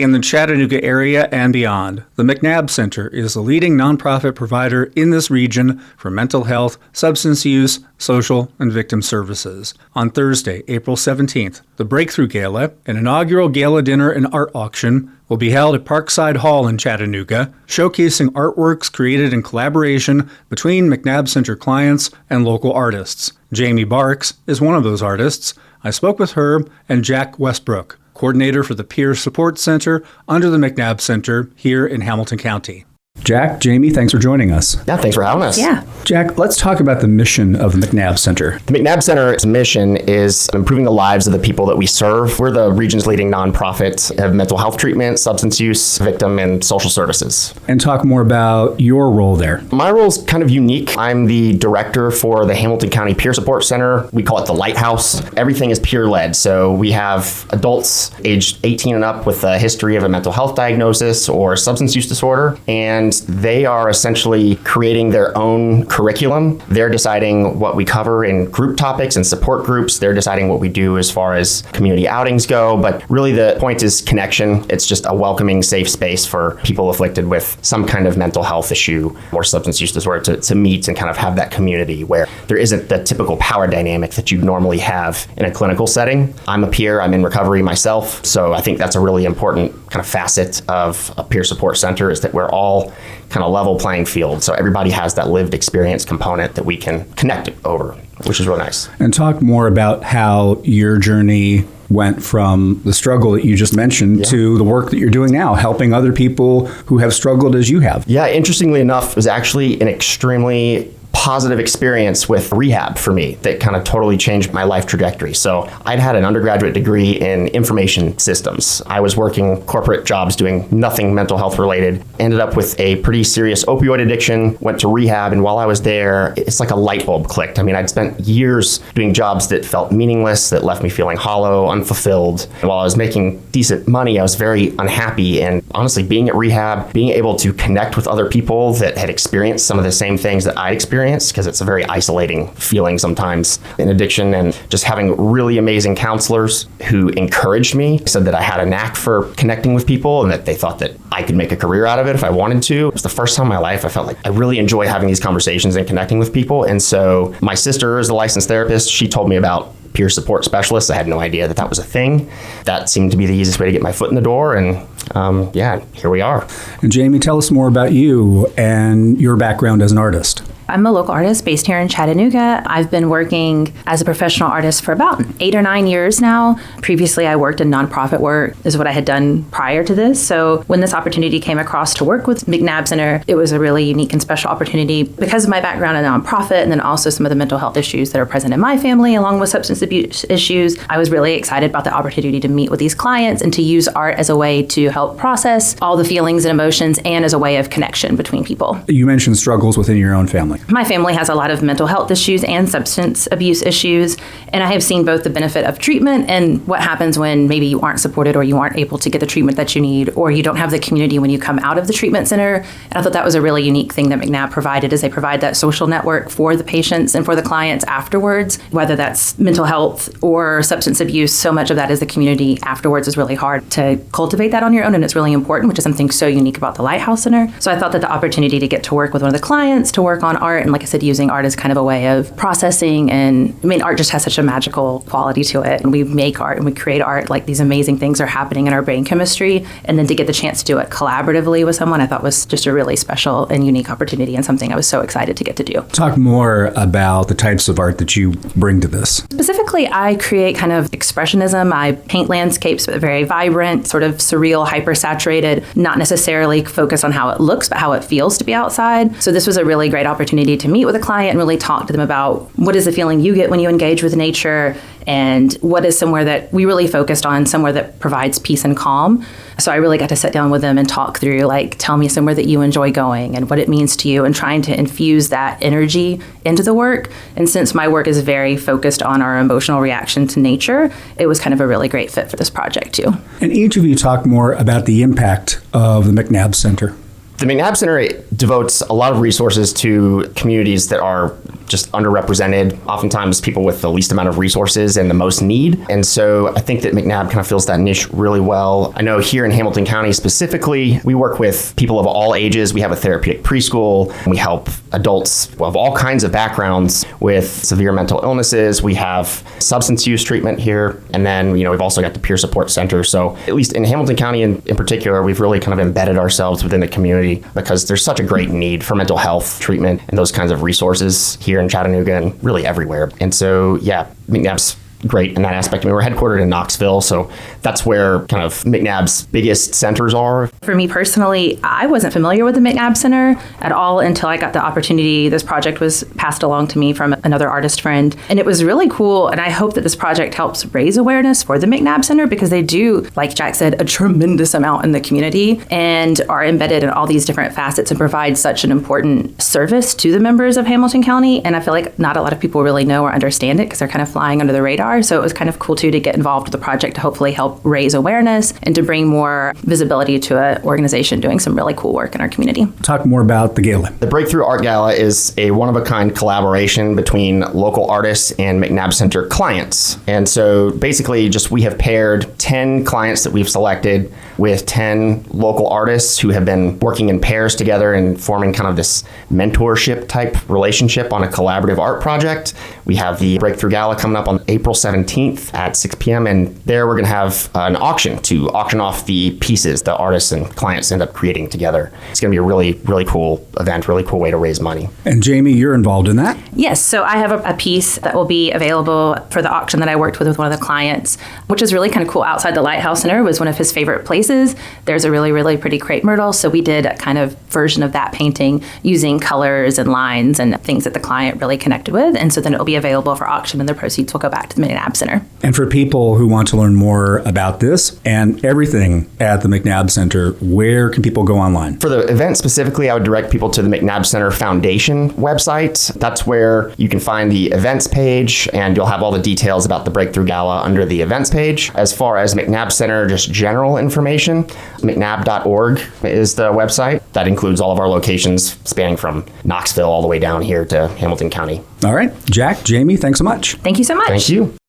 In the Chattanooga area and beyond, the McNabb Center is the leading nonprofit provider in this region for mental health, substance use, social, and victim services. On Thursday, April 17th, the Breakthrough Gala, an inaugural gala dinner and art auction, will be held at Parkside Hall in Chattanooga, showcasing artworks created in collaboration between McNabb Center clients and local artists. Jamie Barks is one of those artists. I spoke with her and Jack Westbrook, coordinator for the Peer Support Center under the McNabb Center here in Hamilton County. Jack, Jamie, thanks for joining us. Yeah, thanks for having us. Yeah. Jack, let's talk about the mission of the McNabb Center. The McNabb Center's mission is improving the lives of the people that we serve. We're the region's leading nonprofit of mental health treatment, substance use, victim, and social services. And talk more about your role there. My role is kind of unique. I'm the director for the Hamilton County Peer Support Center. We call it the Lighthouse. Everything is peer-led. So we have adults aged 18 and up with a history of a mental health diagnosis or substance use disorder, and they are essentially creating their own curriculum. They're deciding what we cover in group topics and support groups. They're deciding what we do as far as community outings go. But really the point is connection. It's just a welcoming, safe space for people afflicted with some kind of mental health issue or substance use disorder to meet and kind of have that community where there isn't the typical power dynamic that you normally have in a clinical setting. I'm a peer. I'm in recovery myself. So I think that's a really important kind of facet of a peer support center, is that we're all kind of level playing field. So everybody has that lived experience component that we can connect over, which is really nice. And talk more about how your journey went from the struggle that you just mentioned to the work that you're doing now, helping other people who have struggled as you have. Yeah, interestingly enough, it was actually an extremely positive experience with rehab for me that kind of totally changed my life trajectory. So I'd had an undergraduate degree in information systems. I was working corporate jobs doing nothing mental health related, ended up with a pretty serious opioid addiction, went to rehab, and while I was there, it's like a light bulb clicked. I mean, I'd spent years doing jobs that felt meaningless, that left me feeling hollow, unfulfilled. And while I was making decent money, I was very unhappy. And honestly, being at rehab, being able to connect with other people that had experienced some of the same things that I'd experienced, because it's a very isolating feeling sometimes in addiction, and just having really amazing counselors who encouraged me, said that I had a knack for connecting with people and that they thought that I could make a career out of it if I wanted to. It was the first time in my life I felt like I really enjoy having these conversations and connecting with people. And so my sister is a licensed therapist. She told me about peer support specialists. I had no idea that was a thing. That seemed to be the easiest way to get my foot in the door, and here we are. And Jamie, tell us more about you and your background as an artist. I'm a local artist based here in Chattanooga. I've been working as a professional artist for about 8 or 9 years now. Previously, I worked in nonprofit work, is what I had done prior to this. So when this opportunity came across to work with McNabb Center, it was a really unique and special opportunity because of my background in nonprofit, and then also some of the mental health issues that are present in my family, along with substance abuse issues. I was really excited about the opportunity to meet with these clients and to use art as a way to help process all the feelings and emotions, and as a way of connection between people. You mentioned struggles within your own family. My family has a lot of mental health issues and substance abuse issues, and I have seen both the benefit of treatment and what happens when maybe you aren't supported or you aren't able to get the treatment that you need, or you don't have the community when you come out of the treatment center. And I thought that was a really unique thing that McNabb provided, is they provide that social network for the patients and for the clients afterwards, whether that's mental health or substance abuse. So much of that is the community afterwards. Is really hard to cultivate that on your own, and it's really important, which is something so unique about the Lighthouse Center. So I thought that the opportunity to get to work with one of the clients, to work on art, and like I said, using art as kind of a way of processing. And I mean, art just has such a magical quality to it. And we make art and we create art, like these amazing things are happening in our brain chemistry. And then to get the chance to do it collaboratively with someone, I thought was just a really special and unique opportunity, and something I was so excited to get to do. Talk more about the types of art that you bring to this. Specifically, I create kind of expressionism. I paint landscapes, but very vibrant, sort of surreal, hyper-saturated, not necessarily focused on how it looks, but how it feels to be outside. So this was a really great opportunity to meet with a client and really talk to them about what is the feeling you get when you engage with nature, and what is somewhere that we really focused on, somewhere that provides peace and calm. So I really got to sit down with them and talk through, like, tell me somewhere that you enjoy going and what it means to you, and trying to infuse that energy into the work. And since my work is very focused on our emotional reaction to nature, it was kind of a really great fit for this project too. And each of you talk more about the impact of the McNabb Center. The McNabb Center devotes a lot of resources to communities that are just underrepresented, oftentimes people with the least amount of resources and the most need. And so I think that McNabb kind of fills that niche really well. I know here in Hamilton County specifically, we work with people of all ages. We have a therapeutic preschool. We help adults of all kinds of backgrounds with severe mental illnesses. We have substance use treatment here. And then, we've also got the peer support center. So at least in Hamilton County in particular, we've really kind of embedded ourselves within the community because there's such a great need for mental health treatment and those kinds of resources here in Chattanooga and really everywhere. And so, McNabb's great in that aspect. I mean, we're headquartered in Knoxville, so that's where kind of McNabb's biggest centers are. For me personally, I wasn't familiar with the McNabb Center at all until I got the opportunity. This project was passed along to me from another artist friend, and it was really cool. And I hope that this project helps raise awareness for the McNabb Center because they do, like Jack said, a tremendous amount in the community and are embedded in all these different facets and provide such an important service to the members of Hamilton County. And I feel like not a lot of people really know or understand it because they're kind of flying under the radar. So it was kind of cool too to get involved with the project to hopefully help raise awareness and to bring more visibility to an organization doing some really cool work in our community. Talk more about the gala. The Breakthrough Art Gala is a one-of-a-kind collaboration between local artists and McNabb Center clients. And so basically we have paired 10 clients that we've selected with 10 local artists who have been working in pairs together and forming kind of this mentorship type relationship on a collaborative art project. We have the Breakthrough Gala coming up on April 17th at 6 p.m. And there we're going to have an auction to auction off the pieces the artists and clients end up creating together. It's going to be a really, really cool event, really cool way to raise money. And Jamie, you're involved in that? Yes. So I have a piece that will be available for the auction that I worked with one of the clients, which is really kind of cool. Outside the Lighthouse Center was one of his favorite places. There's a really, really pretty crepe myrtle. So we did a kind of version of that painting using colors and lines and things that the client really connected with. And so then it'll be available for auction and the proceeds will go back to the McNabb Center. And for people who want to learn more about this and everything at the McNabb Center, where can people go online? For the event specifically, I would direct people to the McNabb Center Foundation website. That's where you can find the events page and you'll have all the details about the Breakthrough Gala under the events page. As far as McNabb Center, just general information, mcnabb.org is the website. That includes all of our locations spanning from Knoxville all the way down here to Hamilton County. All right. Jack, Jamie, thanks so much. Thank you so much. Thank you.